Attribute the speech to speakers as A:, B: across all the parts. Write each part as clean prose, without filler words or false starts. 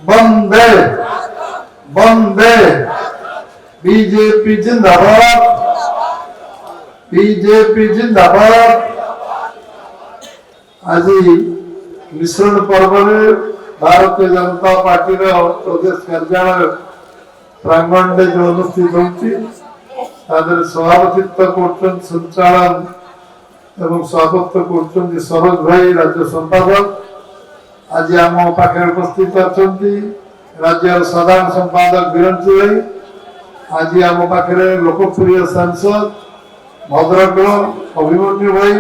A: वंदे वंदे BJP जिंदाबाद BJP जिंदाबाद। आज मिश्रण पर्व में भारतीय जनता पार्टी प्रदेश कार्यालय प्रांगण में जो अनुष्ठित होती सभापतित्व कर संचालन एवं स्वागत कर सरोज भाई राज्य संपादक आज आम पाखे उपस्थित अच्छा राज्य साधारण संपादक बिरंची भाई आज आम पाखे लोकप्रिय सांसद भद्रक अभिमन्यु भाई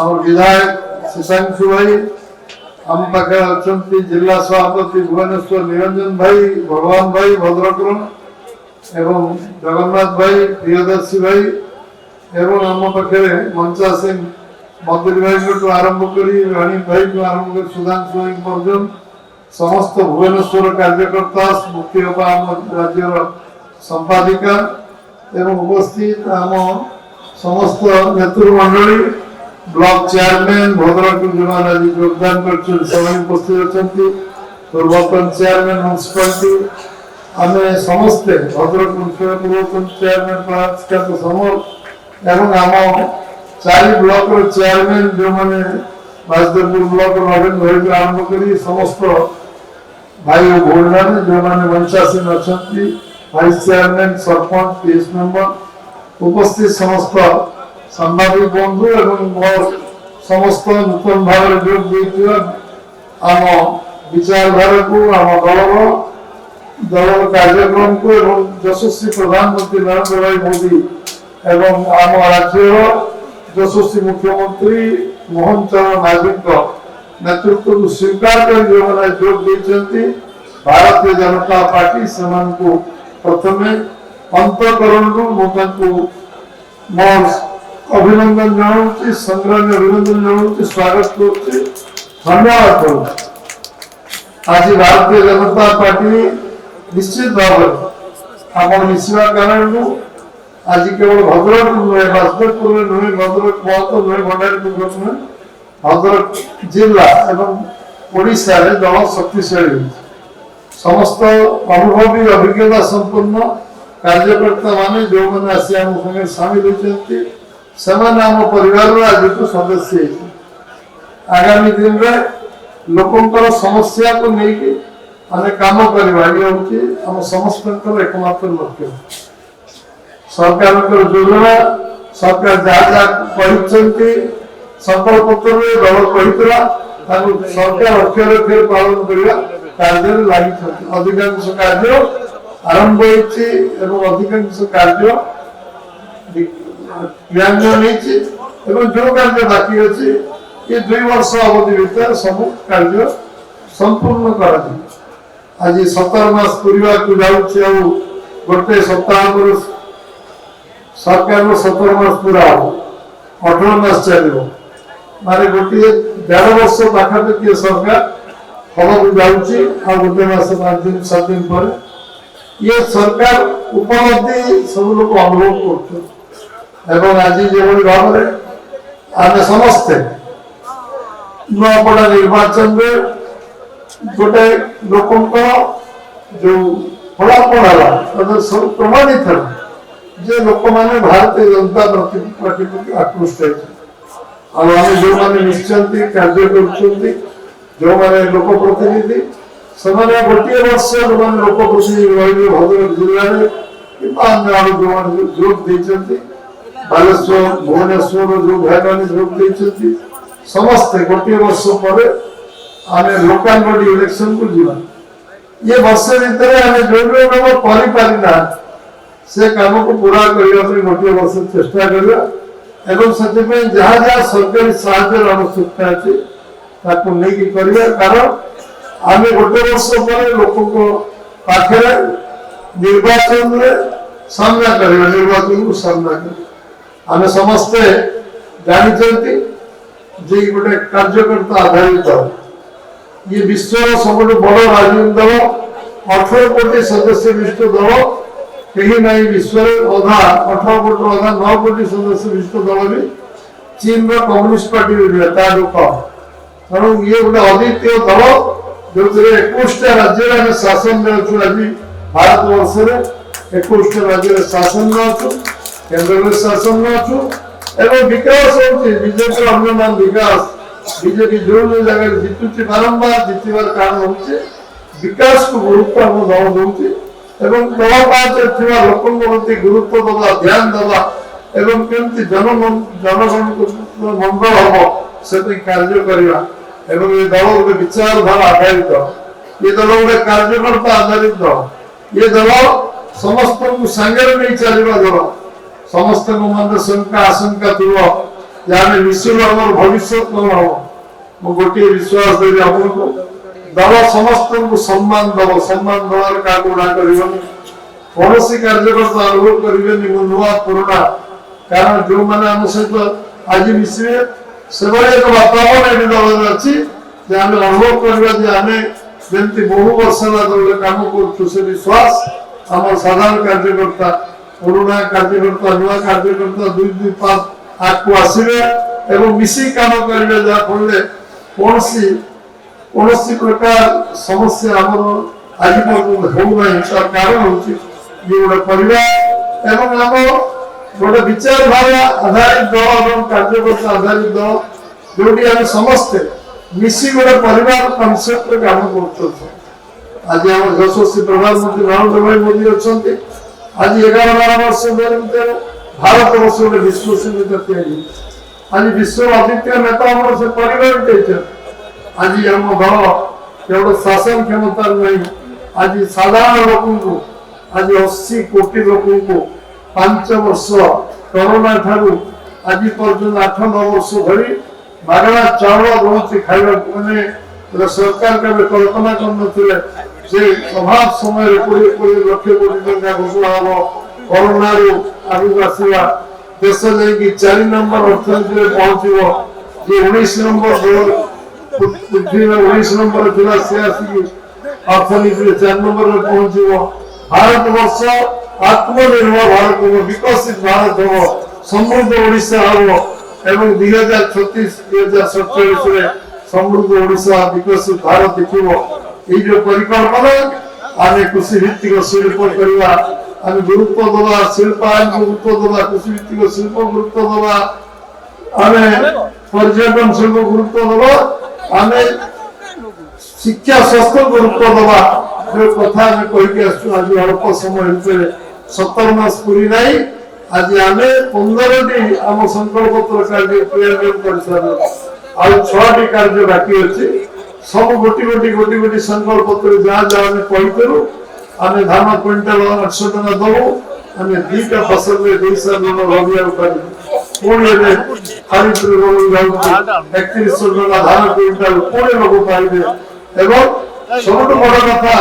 A: आम विधायक शशांशु भाई आम पाखे अच्छा जिला सभापति भुवनेश्वर निरंजन भाई भगवान भाई भद्रक एवं जगन्नाथ भाई प्रियदर्शी भाई एवं आम पाखे मंचा सिंह मंदिर भाई आरंभ कर राणी भाई आरंभ कर सुधांशु भाई पर्यटन समस्त भुवनेश्वर कार्यकर्ता मुख्यपा राज्य संपादिका एवं उपस्थित आम समस्त नेतृमंडली ब्लॉक चेयरमैन भद्रक जो आज योगदान कर उपस्थित अच्छा पूर्वतन चेयरमैन म्यूनिसिपालिटी आम समस्ते भद्रक पूर्वतन चेयरमैन समर एवं आम 4 ब्लॉक चेयरमैन जो मैंने बासदेवपुर ब्लॉक नवीन भाई आरंभ कर समस्त भाई और भोन मैंने जो मैंने वंशासीन अच्छा vice chairman sarpanch PS member उपस्थित समस्त सांबादिक बंधु एवं समस्त नूतन भाव जोग आम विचारधारा को आम दल कार्यक्रम को एवं यशस्वी प्रधानमंत्री नरेंद्र भाई मोदी एवं आम राज्य यशस्वी मुख्यमंत्री मोहन चरण माझी नेतृत्व को स्वीकार कर जो मैंने जोग देते भारतीय जनता पार्टी से प्रथम अंतकरण मोर अभिनंदन जनाऊँ संग्राम अभिनंदन जनाऊँ स्वागत कर धन्यवाद करूँ। आज भारतीय जनता पार्टी निश्चित भाव आम मिशा कारण आज केवल भद्रक नुहे बासदेवपुर नुहे भद्रक बहुत नुहे भंडारीपुर नुहे भद्रक जिला एवं ओडिशा रे दल शक्तिशाली समस्त अनुभवी अभिज्ञता संपन्न कार्यकर्ता माने जो मैंने आसी आम संगे सामिल होती आम परिवार आज को सदस्य आगामी दिन में लोकंर समस्या को लेकिन आम काम करवा ये हूँ आम समस्त एकमात्र लक्ष्य सरकार योजना सरकार जहाँ जहाँ कहते संकल्प पत्र दल कही सरकार अक्षर अक्षर पालन करने कार्य लगी अधिकांश कार्य आरंभ हो अधिकांश कार्य क्रियान्वयन जो कार्य बाकी अच्छी ये 2 वर्ष अवधि भीतर सब कार्य संपूर्ण कर आज 17 मास पूरा को जाऊँ गोटे सप्ताह पर सरकार 17 मास पूरा 18 मास चलो मारे गोटे 11 वर्ष पाखापाखि सरकार हम जाऊँगी आ गोटे मास 5 दिन 7 दिन पर ये सरकार उपलब्धि सब लोग अनुभव कर आज जो भाव में आम समस्ते नुआपड़ा निर्वाचन में गोटे लोक जो फलाफल है सब प्रमाणित है जे लोक मैंने भारतीय जनता पार्टी प्रति आकृष्ट आम जो मैंने निश्चित कार्य कर जो मैंने लोक प्रतिनिधि से गोटे वर्ष जो मैंने लोक प्रतिनिधि रही भद्रक जिले में जो जोग देते बालेश्वर भुवनेश्वर जो भाई मैंने जोग देते समस्ते गोटे वर्ष पर आम लोकाल बॉडी इलेक्शन को जीवा ये वर्ष भितर आम जो काम करना से काम को पूरा करने गोटे वर्ष चेष्टा करवा जहाँ जहाँ सरकारी साहाय्य आवश्यकता अच्छे नहीं कारण आम गोटे वर्ष पर लोक पाखे निर्वाचन सामना कर निर्वाचन को सामना कर आम समस्ते जानते जे गोटे कार्यकर्ता आधारित ये विश्व सब बड़ राजनीतिक दल 18 कोटी सदस्य विशिष्ट दल कहीं नहीं विश्व अधा 18 कोटी अधा 9 कोटी सदस्य विशिष्ट दल भी चीन कम्युनिस्ट पार्टी कम तेणु ये गोटे अद्वितीय दल जो 21 राज्य शासन में अच्छु आज भारत वर्ष में 21 राज्य शासन में अच्छु केंद्र शासन में अच्छु एवं विकास बीजेपी अन्य विकास बीजेपी जो जो जगह जीतुची बारंबार जीतवार कारण होचे विकास को गुरुत्व हम दल दूची एवं दल पार्टी लोक प्रति गुरुत्व दबा ध्यान दबा एवं केमती जनगण को मंगल हम से कार्य करवा एवं ये दल गोटे विचारधारा आधारित ये दल गोटे कार्यकर्ता आधारित ये दल समस्त को सांगे नहीं चलवा दल समस्त मन शंका आशंका थी जहाँ मिश्र आम भविष्य कौन हम गोटे विश्वास देवी आपको दल समस्त को सम्मान दबार क्या गुणा कर कौन कार्यकर्ता अनुभव करेंगे नुआ पुराणा कारण जो मैंने आम सहित आज मिश्रे से एक वातावरण ये दल अच्छी अनुभव करवा जमी बहु वर्ष दल कम कर विश्वास आम साधारण कार्यकर्ता पुराणा कार्यकर्ता नुआ कार्यकर्ता 2 2 5 आगे आसवे एवं मिसी काम करेंगे जहाँफल कौन प्रकार समस्या आम आज होना तार कारण हूँ गोटे परिवार एवं आम गोटे विचारधारा आधारित दल और कार्यकर्ता आधारित दल जो आम समस्ते मिसी गोटे परिवार कनसेप्ट काम कर आज आम यशस्वी प्रधानमंत्री नरेंद्र भाई मोदी अच्छा आज 11-12 वर्ष भर भारत वर्ष गोटे विश्वसनीयता आज विश्व अद्वितीय नेता हमारे से परिवार आज आम दल केवल शासन क्षमता नहीं आज साधारण लोक आज 80 कोटी लोक 5 वर्ष कोरोना ठारू आज पर्यटन 8-9 वर्ष धरी मागणा चाउल रोचे खाइबा मैंने सरकार के कल्पना कर अभाव समय 20 लक्ष कोटी टंका घोषणा हम कोरोना आगे आसवा देश जाकि 4 नंबर अर्थनीति पहुंचो जे 19 नंबर पृथ्वी में 19 नंबर थी से आसिक अर्थनीति 4 नंबर में पहुंचो भारत वर्ष आत्मनिर्भर भारत हो विकसित भारत हो समृद्ध ओडिशा हो एवं 2036-2047 समृद्ध ओडिशा विकसित भारत देखो ये जो परिकल्पना आम कृषि भित्तिक शिल्प करवा आम गुरुत्व दबा शिल्पायन गुरुत्व दबा कृषि भित्तिक शिल्प गुरुत्व दबा आम पर्यटन शिल्प गुरुत्व दबा आम शिक्षा स्वास्थ्य गुरुत्व दबा जो कथा कहीकि आज अल्प समय भितर 17 मास पूरी नहीं आज आम 15टी आम संकल्प पत्र कार्य क्रियान्वयन कर सारे आ 6टी कार्य बाकी अच्छी सब गोटी संकल्प पत्र जहाँ जहाँ कहीकरू आम धान क्विंटाल 800 टका दबू आम 2टा फसल में 200 लोन लगे पुणी खरीफ जाऊँ 3100 टका धान क्विंटाल पुणी लोग पाइबे एवं सब बड़ कथा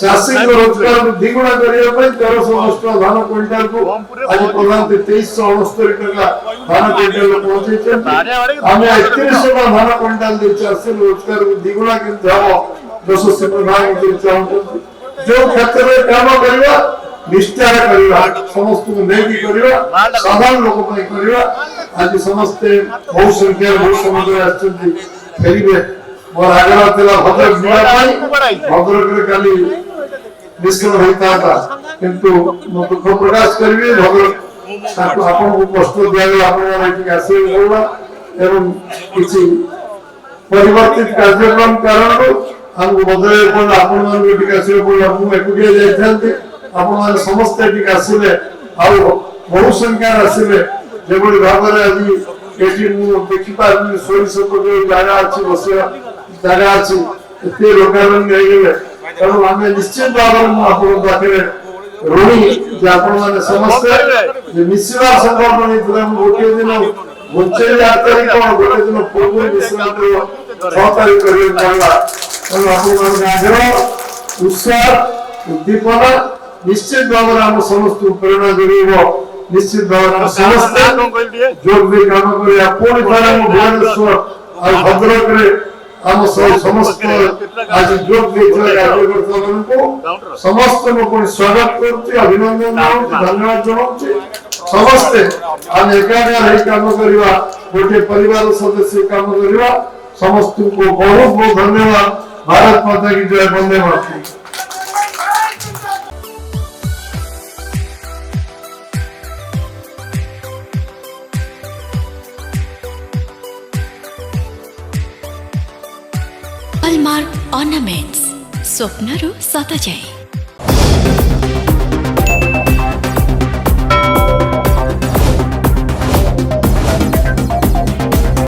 A: चाषी रोजगार द्विगुणा करने 1310 धान क्विंटाल को आज प्रधानमंत्री 2369 टका धान क्विंटाल पहुंचे आम 3100 धान क्विंटाल चाषी रोजगार को द्विगुणा केमती हम यशस्वी प्रधानमंत्री चाहते जो क्षेत्र में काम करवा निष्ठार करवा समस्त को लेकिन करवा साधारण लोक करवा आज समस्ते बहु संख्या बहु समुद्र आसचंती फेरिबे मोर आग्रह थिला भद्रक जिला भद्रक काली निश्चित होता था किंतु मैं दुख प्रकाश करी भद्रक आपन को कष्ट दिया आप आसवे पड़ा एवं किसी परिवर्तित कार्यक्रम कारण हमको बदल पड़ा आप आसवे पड़ा मुझे जाते आप समस्ते आसवे बहु संख्यार आसवे जो भाव में आज ये देखिपारे सोरिष जगह अच्छी बस जगह अच्छी एत लोक तेणु आम निश्चित भाव में पाखे ऋणी समस्ते मिश्रा संकल्प नहीं गोटे दिन घुंचे 8 तारीख कौन गोटे दिन पूर्व मिश्रा 6 तारीख पड़ा तेणु आग्रह उत्साह उद्दीपना निश्चित भाव में आम समस्त प्रेरणा जोड़ निश्चित भाव में समस्ते जोग दे काम कर पुणी थे भुवनेश्वर और भद्रक आम समस्त आज जोग कार्यकर्ता समस्त स्वागत कर अभिनंदन धन्यवाद जनाऊँ समस्ते आम एकाकार काम करवा गोटे परिवार सदस्य काम करवा समस्त को बहुत बहुत धन्यवाद भारत माता की जय, वंदे मातरम।
B: हॉलमार्क ऑर्नामेंट्स स्वप्नरू सत जाए।